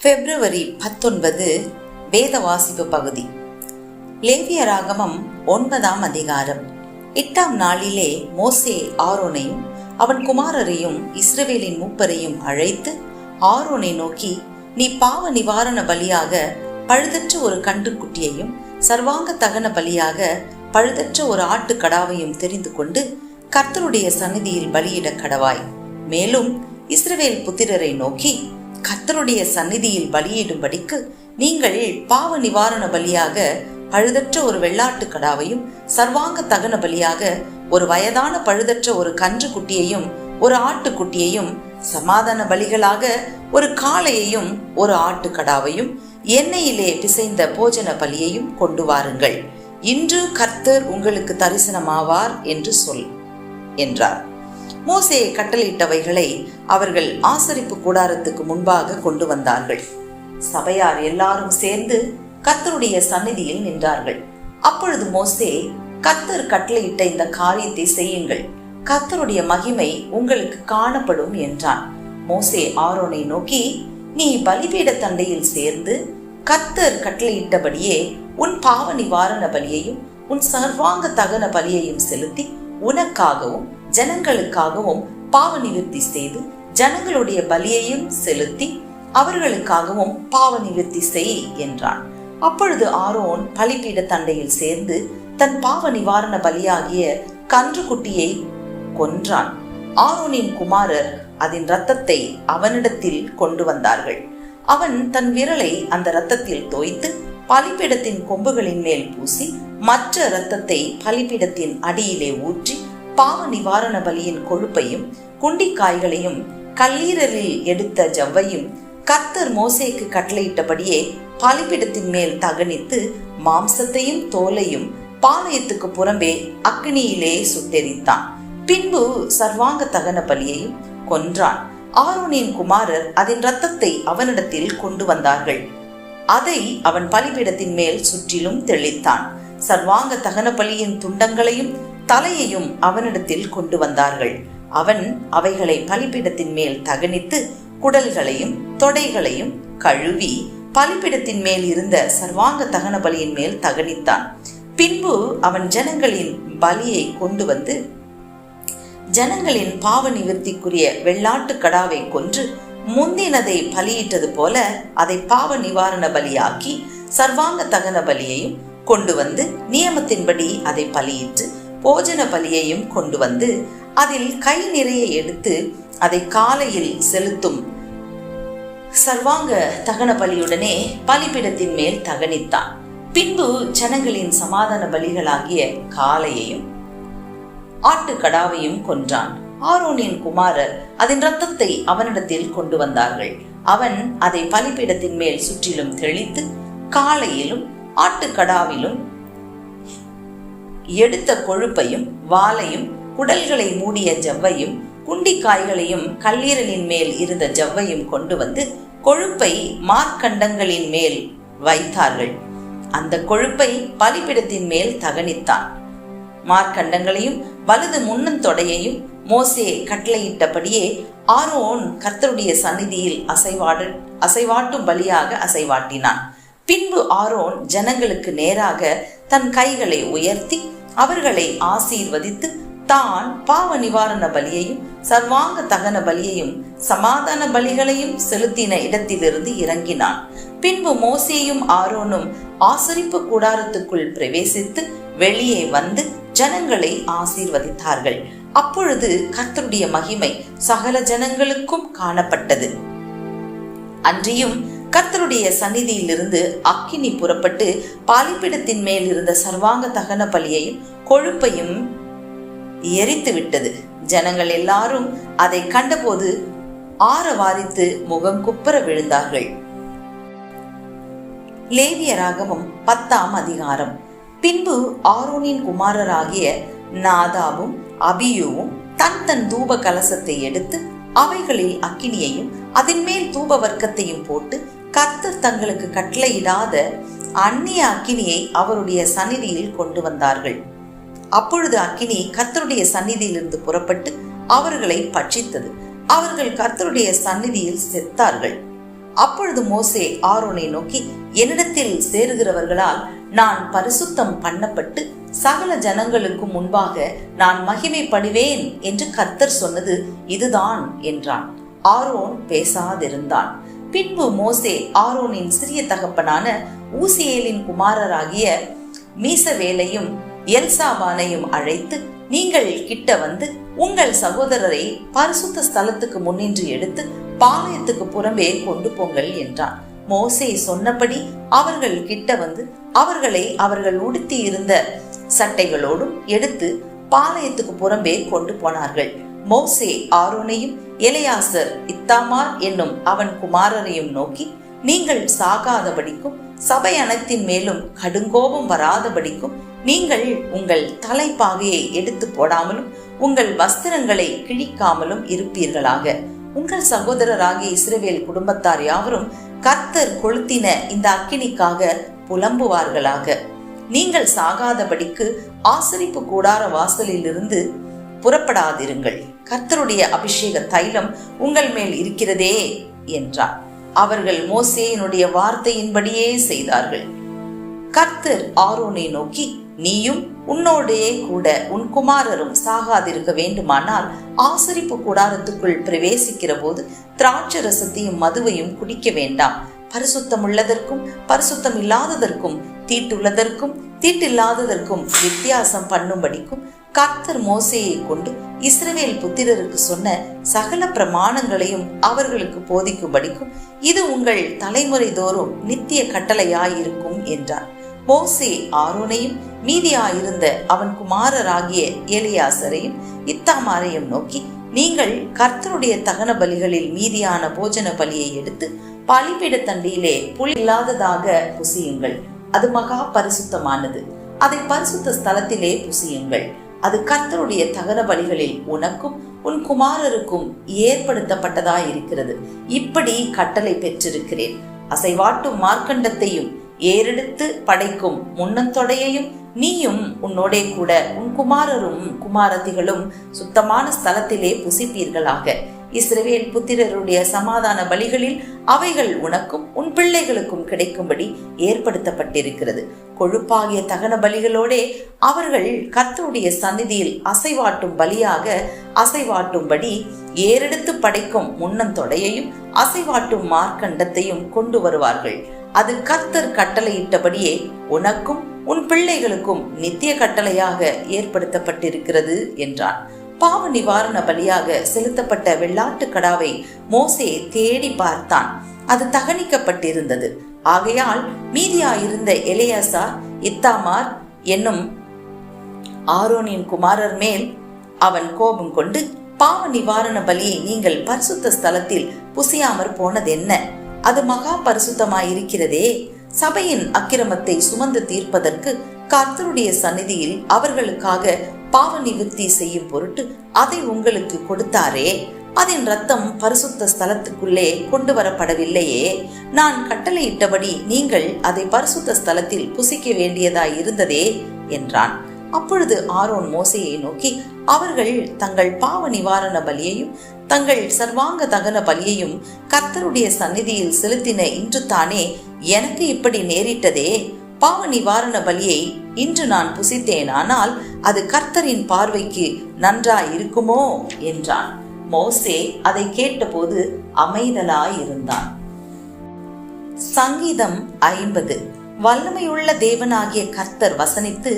பிப்ரவரி 19 வேத வாசிப்பு பகுதி. லேவியராகமம் 9ஆம் அதிகாரம். 8ஆம் நாளிலே மோசே ஆரோனையும் அவன் குமாரரையும் இஸ்ரவேலின் மூப்பரையும் அழைத்து ஆரோனை நோக்கி, நீ பாவ நிவாரண பலியாக பழுதற்ற ஒரு கன்றுக்குட்டியையும் சர்வாங்க தகன பலியாக பழுதற்ற ஒரு ஆட்டுக்கடாவையும் தெரிந்து கொண்டு கர்த்தருடைய சந்நிதியில் பலியிட கடவாய். மேலும் இஸ்ரவேல் புத்திரரை நோக்கி, கர்த்தருடைய சந்நிதியில் பலியிடும்படிக்கு நீங்கள் பாவ நிவாரண பலியாக பழுதற்ற ஒரு வெள்ளாட்டு கடாவையும் சர்வாங்க தகன பலியாக ஒரு வயதான பழுதற்ற ஒரு கன்று குட்டியையும் ஒரு ஆட்டுக்குட்டியையும் சமாதான பலிகளாக ஒரு காளையையும் ஒரு ஆட்டுக்கடாவையும் எண்ணெயிலே பிசைந்த போஜன பலியையும் கொண்டு வாருங்கள். இன்று கர்த்தர் உங்களுக்கு தரிசனமாவார் என்று சொல் என்றார். மோசே கட்டளையிட்டவைகளை அவர்கள் ஆசரிப்பு கூடாரத்துக்கு முன்பாக கொண்டு வந்தார்கள். சபையார் எல்லாரும் சேர்ந்து கர்த்தருடைய சந்நிதியில் நின்றார்கள். அப்பொழுது மோசே, கர்த்தர் கட்டளையிட்ட இந்த காரியத்தை செய்யுங்கள், கர்த்தருடைய மகிமை உங்களுக்கு காணப்படும் என்றான். மோசே ஆரோனை நோக்கி, நீ பலிபீட தண்டையில் சேர்ந்து கர்த்தர் கட்டளையிட்டபடியே உன் பாவ நிவாரண பலியையும் உன் சர்வாங்க தகன பலியையும் செலுத்தி உனக்காகவும் ஜனங்களுக்காகவும் பாவ நிவர்த்தி செய்து ஜனங்களுடைய பலியையும் செலுத்தி அவர்களுக்காகவும் பாவ நிவர்த்தி செய் என்றான். அப்பொழுது ஆரோன் பலிபீட தண்டையில் சேர்ந்து தன் பாவ நிவாரண பலியாகிய கன்றுக்குட்டியை கொன்றான். ஆரோனின் குமாரர் அதன் இரத்தத்தை அவனிடத்தில் கொண்டு வந்தார்கள். அவன் தன் விரலை அந்த இரத்தத்தில் தோய்த்து பலிபீடத்தின் கொம்புகளின் மேல் பூசி மற்ற இரத்தத்தை பலிபீடத்தின் அடியிலே ஊற்றி பாவ நிவாரண பலியின் கொழுப்பையும் குண்டிக்காய்களையும் கல்லீரலில் எடுத்த ஜவ்வையும் கர்த்தர் மோசேக்கு கட்டளையிட்டபடியே பலிபீடத்தின் மேல் தகனித்து மாம்சத்தையும் தோலையும் பாளையத்துக்கு புறம்பே அக்னியிலே சுட்டெரித்தான். பின்பு சர்வாங்க தகன பலியையும் கொன்றான். ஆரோனின் குமாரர் அதன் இரத்தத்தை அவனிடத்தில் கொண்டு வந்தார்கள். அதை அவன் பலிபீடத்தின் மேல் சுற்றிலும் தெளித்தான். சர்வாங்க தகன பலியின் துண்டங்களையும் தலையையும் அவனிடத்தில் கொண்டு வந்தார்கள். அவன் அவைகளை பலிபீடத்தின் மேல் தகனித்து குடல்களையும் தொடைகளையும் கழுவி பலிபீடத்தின் மேல் இருந்த சர்வாங்க தகன பலியின் மேல் தகனித்தான். பின்பு அவன் ஜனங்களின் பலியை கொண்டு வந்து ஜனங்களின் பாவ நிவர்த்திக்குரிய வெள்ளாட்டு கடாவை கொன்று முந்தினதை பலியிட்டது போல அதை பாவ நிவாரண பலியாக்கி சர்வாங்க தகன பலியையும் கொண்டு வந்து நியமத்தின்படி அதை பலியிட்டு போஜன பலியையும் கொண்டு வந்து அதில் கை நிறைய எடுத்து அதை காலையில் செலுத்தும் சர்வாங்க தகன பலியுடனே பலிபீடத்தின் மேல் தகனித்தான். பின்பு ஜனங்களின் சமாதான பலிகளாகிய காளையையும் ஆட்டுக்கடாவையும் கொன்றான். ஆரோனின் குமாரர் அதன் இரத்தத்தை அவனிடத்தில் கொண்டு வந்தார்கள். அவன் அதை பலிபீடத்தின் மேல் சுற்றிலும் தெளித்து காளையிலும் ஆட்டுக்கடாவிலும் எடுத்த கொழுப்பையும் வாலையும் குடல்களை மூடிய ஜவ்வையும் குண்டிக்காய்களையும் கல்லீரலின் மேல் இருந்த ஜவ்வையும் கொண்டு வந்து கொழுப்பை மார்க்கண்டங்களின் மேல் வைத்தார்கள். அந்த கொழுப்பை பலிபீடத்தின் மேல் தகனித்தான். மார்க்கண்டங்களையும் வலது முன்னந்தொடையையும் மோசே கட்டளையிட்டபடியே ஆரோன் கர்த்தருடைய சந்நிதியில் அசைவாட்டும் பலியாக அசைவாட்டினான். பின்பு ஆரோன் ஜனங்களுக்கு நேராக தன் கைகளை உயர்த்தி அவர்களை ஆசீர்வதித்து தான் பாவ நிவாரண பலியையும் சர்வாங்க தகன பலியையும் சமாதான பலிகளையும் செலுத்தின இடத்திலிருந்து இறங்கினான். பின்பு மோசேயும் ஆரோனும் ஆசரிப்பு கூடாரத்துக்குள் பிரவேசித்து வெளியே வந்து ஜனங்களை ஆசீர்வதித்தார்கள். அப்பொழுது கர்த்தருடைய மகிமை சகல ஜனங்களுக்கும் காணப்பட்டது. அன்றியும் கர்த்தருடைய சந்நிதியிலிருந்து அக்கினி புறப்பட்டு பலிபீடத்தின் மேல் இருந்த சர்வாங்க தகன பலியையும் கொழுப்பையும் எரித்து விட்டது. ஜனங்கள் எல்லாரும் அதை கண்டபோது ஆரவாரித்து முகம் குப்புற விழுந்தார்கள். லேவியராகமம் 10ஆம் அதிகாரம். பின்பு ஆரோனின் குமாரராகிய நாதாபும் அபியூவும் தன் தன் தூப கலசத்தை எடுத்து அவைகளில் அக்கினியையும் அதன் மேல் தூப வர்க்கத்தையும் போட்டு கர்த்தர் தங்களுக்கு கட்டளையிடாத அந்நிய அக்கினியை அவருடைய சந்நிதியில் கொண்டு வந்தார்கள். அப்பொழுது அக்கினி கர்த்தருடைய சந்நிதியிலிருந்து புறப்பட்டு அவர்களை பட்சித்தது. அவர்கள் கர்த்தருடைய சந்நிதியில் செத்தார்கள். அப்பொழுது மோசே ஆரோனை நோக்கி, என்னிடத்தில் சேருகிறவர்களால் நான் பரிசுத்தம் பண்ணப்பட்டு சகல ஜனங்களுக்கு முன்பாக நான் மகிமைப்படுவேன் என்று கர்த்தர் சொன்னது இதுதான் என்றான். ஆரோன் பேசாதிருந்தான். பின்பு மோசே ஆரோனின் சிறிய தகப்பனான ஊசியேலின் குமாரராகிய மீசவேலையும் எல்சாபானையும் அழைத்து, நீங்கள் கிட்ட வந்து உங்கள் சகோதரரை பரிசுத்த ஸ்தலத்துக்கு முன்னின்று எடுத்து பாளையத்துக்கு புறம்பே கொண்டு போங்கள் என்றான். மோசே சொன்னபடி அவர்கள் கிட்ட வந்து அவர்களை அவர்கள் உடுத்தி இருந்த சட்டைகளோடும் எடுத்து பாளையத்துக்கு புறம்பே கொண்டு போனார்கள். மோசே ஆரோனையும் எலெயாசர் இத்தாமார் என்னும் அவன் குமாரரையும் நோக்கி, நீங்கள் சாகாதபடிக்கும் சபை அனைத்தின் மேலும் கடுங்கோபம் வராதபடிக்கும் நீங்கள் உங்கள் தலைப்பாகையை எடுத்து போடாமலும் உங்கள் வஸ்திரங்களை கிழிக்காமலும் இருப்பீர்களாக. உங்கள் சகோதரராகிய இஸ்ரவேல் குடும்பத்தார் யாவரும் கர்த்தர் கொளுத்தின இந்த அக்கினிக்காக புலம்புவார்களாக. நீங்கள் சாகாதபடிக்கு ஆசரிப்பு கூடார வாசலில் இருந்து புறப்படாதிருங்கள். கர்த்தருடைய அபிஷேக தைலம் உங்கள் மேல் இருக்கிறதே என்றார். அவர்கள் மோசேயினுடைய வார்த்தையின்படியே செய்தார்கள். கர்த்தர் ஆரோனை நோக்கி, நீயும் உன்னோடே கூட உன் குமாரரும் சாகாதிருக்க வேண்டுமானால் ஆசரிப்பு கூடாரத்துக்குள் பிரவேசிக்கிற போது திராட்சரசத்தையும் மதுவையும் குடிக்க வேண்டாம். பரிசுத்தம் உள்ளதற்கும் பரிசுத்தம் இல்லாததற்கும் தீட்டுள்ளதற்கும் தீட்டில்லாததற்கும் வித்தியாசம் பண்ணும்படிக்கும் கர்த்தர் மோசேயை கொண்டு இஸ்ரவேல் புத்திரருக்கு சொன்ன சகல பிரமாணங்களையும் அவர்களுக்கு போதிக்கும்படிக்கும் இது உங்கள் தலைமுறை தோறும் நித்திய கட்டளையாயிருக்கும் என்றார். மோசே ஆரோனையும் மீதியாயிருந்த அவன் குமாரராகிய எலியாசரையும் இத்தாமாரையும் நோக்கி, நீங்கள் கர்த்தருடைய தகன பலிகளில் மீதியான போஜன பலியை எடுத்து பலிபீட தண்டியிலே புளி இல்லாததாக புசியுங்கள். அது மகா பரிசுத்தமானது. அதை பரிசுத்த ஸ்தலத்திலே புசியுங்கள். அது கர்த்தருடைய தகன பலிகளில் உனக்கும் உன் குமாரருக்கும் ஏற்படுத்தப்பட்டதாயிருக்கிறது. இப்படி கட்டளை பெற்றிருக்கிறேன். அசைவாட்டும் மார்க்கண்டத்தையும் ஏறெடுத்து படைக்கும் முன்னந்தொடையையும் நீயும் உன்னோடே கூட உன் குமாரரும் குமாரத்திகளும் சுத்தமான ஸ்தலத்திலே புசிப்பீர்களாக. இஸ்ரவேல் புத்திரருடைய சமாதான பலிகளில் அவைகள் உனக்கும் உன் பிள்ளைகளுக்கும் கிடைக்கும்படி ஏற்படுத்தப்பட்டிருக்கிறது. கொழுப்பாகிய தகன பலிகளோடே அவர்கள் கர்த்தருடைய சந்நிதியில் அசைவாட்டும் பலியாக அசைவாட்டும்படி ஏறெடுத்து படைக்கும் முன்னந்தொடையையும் அசைவாட்டும் மார்க்கண்டத்தையும் கொண்டு வருவார்கள். அது கர்த்தர் கட்டளையிட்டபடியே உனக்கும் உன் பிள்ளைகளுக்கும் நித்திய கட்டளையாக ஏற்படுத்தப்பட்டிருக்கிறது என்றான். பாவ நிவாரண பலியாக செலுத்தப்பட்ட வெள்ளாட்டு கடாவை மோசே தேடி பார்த்தான். அது தகனிக்கப்பட்டிருந்தது. ஆகையால் மீதியாயிருந்த எலெயாசார் இத்தாமார் என்னும் ஆரோனின் குமாரர் மேல் அவன் கோபம் கொண்டு, பாவ நிவாரண பலியை நீங்கள் பரிசுத்த ஸ்தலத்தில் புசியாமற் போனதென்ன? அது மகா பரிசுத்தமாயிருக்கிறதே. சபையின் அக்கிரமத்தை சுமந்து தீர்ப்பதற்கு கர்த்தருடைய சந்நிதியில் அவர்களுக்காக பாவ நிவர்த்தி செய்யும் பொருட்டு அதை உங்களுக்கு கொடுத்தாரே. அதன் ரத்தம் பரிசுத்த ஸ்தலத்துக்குள்ளே கொண்டு வரப்படவில்லையே. நான் கட்டளையிட்டபடி நீங்கள் அதை பரிசுத்த ஸ்தலத்தில் புசிக்க வேண்டியதாய் இருந்ததே என்றான். அப்பொழுது ஆரோன் மோசேயை நோக்கி, அவர்கள் தங்கள் பாவ நிவாரண பலியையும் தங்கள் சர்வாங்க தகன பலியையும் கர்த்தருடைய சந்நிதியில் செலுத்தின இன்று தானே எனக்கு இப்படி நேரிட்டதே. பாவ நிவாரண பலியை இன்று நான் புசித்தேனானால் அது கர்த்தரின் பார்வைக்கு நன்றாயிருக்குமோ என்றான். மோசே அதை கேட்டபோது அமைதலாயிருந்தான். சங்கீதம் 50. வல்லமையுள்ள தேவனாகிய கர்த்தர் வசனித்து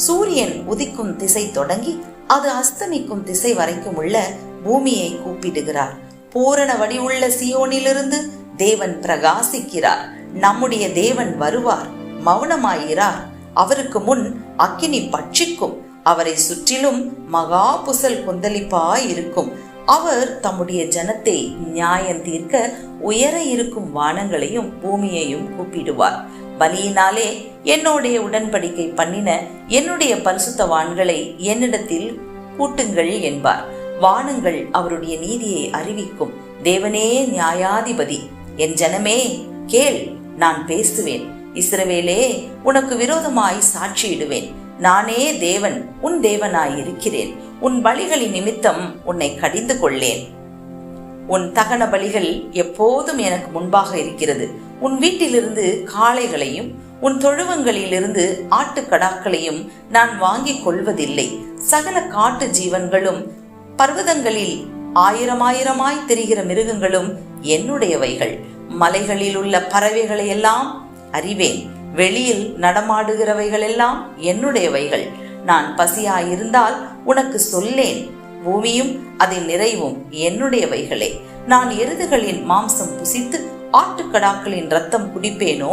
சூரியன் உதிக்கும் திசை தொடங்கி அது அஸ்தமிக்கும் திசை வரைக்கும் உள்ள பூமியை கூப்பிடுகிறார். பூரண வடிவுள்ள சியோனிலிருந்து தேவன் பிரகாசிக்கிறார். நம்முடைய தேவன் வருவார். மௌனமாயிரார். அவருக்கு முன் அக்கினி பட்சிக்கும். அவரை சுற்றிலும் மகா புசல் கொந்தளிப்பாயிருக்கும். அவர் தம்முடைய ஜனத்தை நியாயம் தீர்க்க உயர இருக்கும் வானங்களையும் பூமியையும் கூப்பிடுவார். பலியினாலே என்னுடைய உடன்படிக்கை பண்ணின என்னுடைய பரிசுத்தவான்களை என்னிடத்தில் கூட்டுங்கள் என்பார். வானங்கள் அவருடைய நீதியை அறிவிக்கும். தேவனே நியாயாதிபதி. என் ஜனமே கேள், நான் பேசுவேன். இஸ்ரவேலே, உனக்கு விரோதமாய் சாட்சியிடுவேன். நானே தேவன், உன் தேவனாய் இருக்கிறேன். உன் பலிகளின் நிமித்தம் உன்னை கடிந்து கொள்ளேன். உன் தகன பலிகள் எப்போதும் எனக்கு முன்பாக இருக்கிறது. உன் வீட்டிலிருந்து காளைகளையும் உன் தொழுவங்களிலிருந்து ஆட்டுக்கடாக்களையும் நான் வாங்கிக் கொள்வதில்லை. சகல காட்டு ஜீவன்களும் பர்வதங்களில் ஆயிரமாயிரமாய் தெரிகிற மிருகங்களும் என்னுடையவைகள். மலைகளில் உள்ள பறவைகளை எல்லாம் அறிவேன். வெளியில் நடமாடுகிறவைகள் எல்லாம் என்னுடையவைகள். நான் பசியாயிருந்தால் உனக்கு சொல்லேன். பூமியும் அதன் நிறைவும் என்னுடையவைகளே. நான் எருதுகளின் மாம்சம் புசித்து ஆட்டுக்கடாக்களின் ரத்தம் குடிப்பேனோ?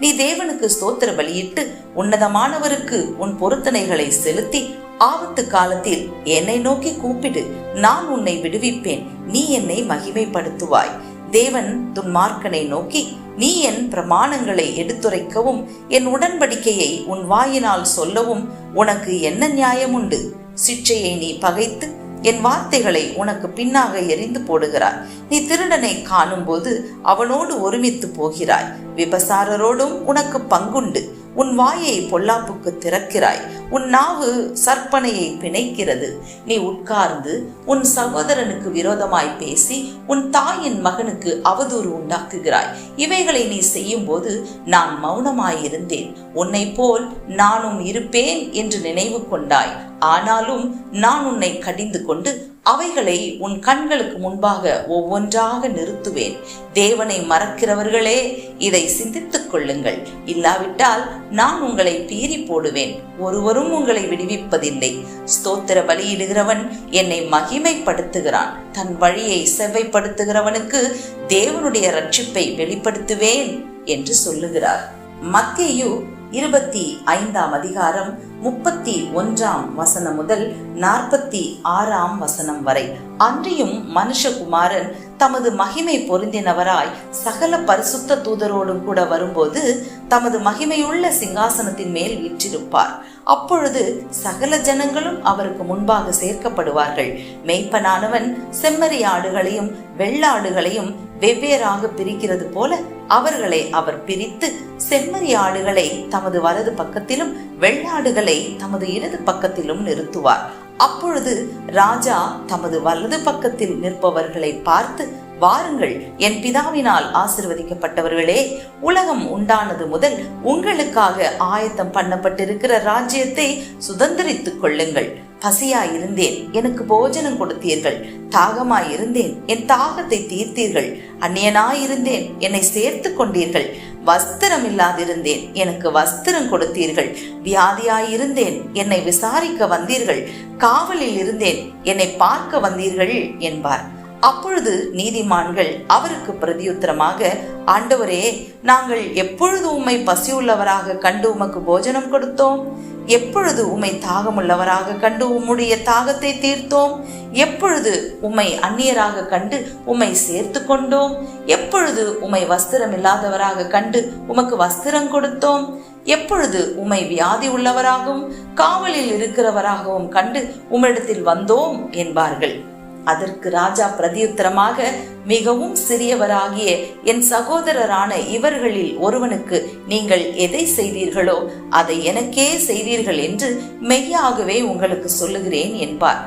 நீ தேவனுக்கு ஸ்தோத்திர பலியிட்டு உன்னதமானவருக்கு உன் பொருத்தனைகளை செலுத்தி ஆபத்து காலத்தில் என்னை நோக்கி கூப்பிடு, நான் உன்னை விடுவிப்பேன், நீ என்னை மகிமைப்படுத்துவாய். தேவன் துன்மார்க்கனை நோக்கி, நீ என் பிரமாணங்களை எடுத்துரைக்கவும் என் உடன்படிக்கையை உன் வாயினால் சொல்லவும் உனக்கு என்ன நியாயம் உண்டு? சிற்றையை நீ பகைத்து என் வார்த்தைகளை உனக்கு பின்னாக எரிந்து போடுகிறாய். நீ திருடனை காணும் போது அவனோடு ஒருமித்து போகிறாய். விபசாரரோடும் உனக்கு பங்குண்டு. உன் வாயை பொல்லாப்புக்கு திறக்கிறாய். உன் நாவு சற்பனையை பிணைக்கிறது. நீ உட்கார்ந்து உன் சகோதரனுக்கு விரோதமாய் பேசி உன் தாயின் மகனுக்கு அவதூறு உண்டாக்குகிறாய். இவைகளை நீ செய்யும் போது நான் மௌனமாயிருந்தேன். உன்னை போல் நானும் இருப்பேன் என்று நினைவு கொண்டாய். ஆனாலும் நான் உன்னை கடிந்து கொண்டு அவைகளை உன் கண்களுக்கு முன்பாக ஒவ்வொன்றாக நிறுத்துவேன். தேவனை மறக்கிறவர்களே, இதை சிந்தித்துக் கொள்ளுங்கள். இல்லாவிட்டால் நான் உங்களை பீறி போடுவேன். ஒருவரும் உங்களை விடுவிப்பதில்லை. ஸ்தோத்திர பலியிடுகிறவன் என்னை மகிமைப்படுத்துகிறான். தன் வழியை செவ்வைப்படுத்துகிறவனுக்கு தேவனுடைய ரட்சிப்பை வெளிப்படுத்துவேன் என்று சொல்லுகிறார். மத்தேயு 25ஆம் அதிகாரம் 31ஆம் வசனம் முதல் 46ஆம் வசனம் வரை. அன்றியும் மனுஷகுமாரன் தமது மகிமை பொருந்தினவராய் சகல பரிசுத்த தூதரோடும் கூட வரும்போது தமது மகிமையுள்ள சிங்காசனத்தின் மேல் வீற்றிருப்பார். அப்பொழுது சகல ஜனங்களும் அவருக்கு முன்பாக சேர்க்கப்படுவார்கள். மெய்ப்பனானவன் செம்மறி ஆடுகளையும் வெள்ளாடுகளையும் வெவ்வேறாக பிரிக்கிறது போல அவர்களை அவர் பிரித்து செம்மறி ஆடுகளை தமது வலது பக்கத்திலும் வெள்ளாடுகளை தமது இடது பக்கத்திலும் நிறுத்துவார். அப்பொழுது ராஜா தமது வலது பக்கத்தில் நிற்பவர்களை பார்த்து, வாருங்கள், என் பிதாவினால் ஆசீர்வதிக்கப்பட்டவர்களே, உலகம் உண்டானது முதல் உங்களுக்காக ஆயத்தம் பண்ணப்பட்டிருக்கிற ராஜ்யத்தை சுதந்திரித்துக் கொள்ளுங்கள். பசியாயிருந்தேன், எனக்கு போஜனம் கொடுத்தீர்கள். தாகமாயிருந்தேன், என் தாகத்தை தீர்த்தீர்கள். அந்நியனாயிருந்தேன், என்னை சேர்த்து கொண்டீர்கள். வஸ்திரம் இல்லாதிருந்தேன், எனக்கு வஸ்திரம் கொடுத்தீர்கள். வியாதியாயிருந்தேன், என்னை விசாரிக்க வந்தீர்கள். காவலில் இருந்தேன், என்னை பார்க்க வந்தீர்கள் என்பார். அப்பொழுது நீதிமான்கள் அவருக்கு பிரதியுத்தரமாக, ஆண்டவரே, நாங்கள் எப்பொழுது உம்மை பசியுள்ளவராக கண்டு உமக்கு போஜனம் கொடுத்தோம்? எப்பொழுது உம்மை தாகமுள்ளவராக கண்டு உம்முடைய தாகத்தை தீர்த்தோம்? எப்பொழுது உம்மை அந்நியராக கண்டு உம்மை சேர்த்து கொண்டோம்? எப்பொழுது உம்மை வஸ்திரம் இல்லாதவராக கண்டு உமக்கு வஸ்திரம் கொடுத்தோம்? எப்பொழுது உம்மை வியாதி உள்ளவராகவும் காவலில் இருக்கிறவராகவும் கண்டு உம்மிடத்தில் வந்தோம் என்பார்கள். அதற்கு ராஜா பிரதியுத்தரமாக, மிகவும் சிறியவராகிய என் சகோதரரான இவர்களில் ஒருவனுக்கு நீங்கள் எதை செய்தீர்களோ அதை எனக்கே செய்தீர்கள் என்று மெய்யாகவே உங்களுக்கு சொல்லுகிறேன் என்பார்.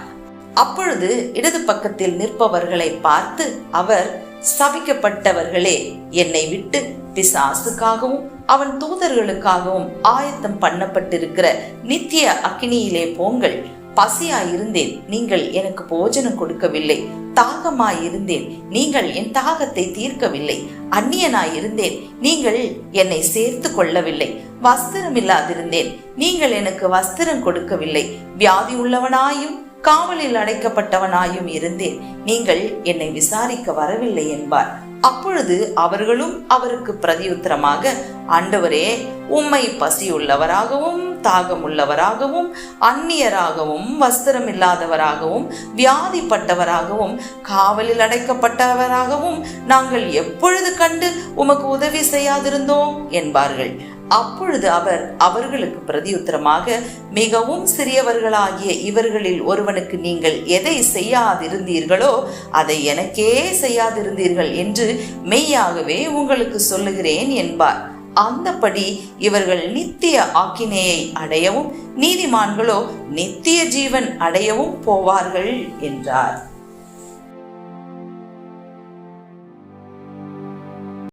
அப்பொழுது இடது பக்கத்தில் நிற்பவர்களை பார்த்து அவர், சபிக்கப்பட்டவர்களே, என்னை விட்டு பிசாசுக்காகவும் அவன் தூதர்களுக்காகவும் ஆயத்தம் பண்ணப்பட்டிருக்கிற நித்திய அக்கினியிலே போங்கள். பசியாயிருந்தேன், நீங்கள் எனக்கு போஜனம் கொடுக்கவில்லை. தாகமாயிருந்தேன், நீங்கள் என் தாகத்தை தீர்க்கவில்லை. அந்நியனாயிருந்தேன், நீங்கள் என்னை சேர்த்து கொள்ளவில்லை. வஸ்திரம் இல்லாதிருந்தேன், நீங்கள் எனக்கு வஸ்திரம் கொடுக்கவில்லை. வியாதி உள்ளவனாயும் காவலில் அடைக்கப்பட்டவனாயும் இருந்தேன், நீங்கள் என்னை விசாரிக்க வரவில்லை என்பார். அப்பொழுது அவர்களும் அவருக்கு பிரதியுத்தரமாக, ஆண்டவரே, உம்மை பசியுள்ளவராகவும் தாகமுள்ளவராகவும் அந்நியராகவும் வஸ்திரம் இல்லாதவராகவும் வியாதிப்பட்டவராகவும் காவலில் அடைக்கப்பட்டவராகவும் நாங்கள் எப்பொழுது கண்டு உமக்கு உதவி செய்யாதிருந்தோம் என்பார்கள். அப்பொழுது அவர் அவர்களுக்கு பிரதியுத்தரமாக, மிகவும் சிறியவர்களாகிய இவர்களில் ஒருவனுக்கு நீங்கள் எதை செய்யாதிருந்தீர்களோ அதை எனக்கே செய்யாதிருந்தீர்கள் என்று மெய்யாகவே உங்களுக்கு சொல்லுகிறேன் என்பார். அந்தபடி இவர்கள் நித்திய ஆக்கினையை அடையவும் நீதிமான்களோ நித்திய ஜீவன் அடையவும் போவார்கள் என்றார்.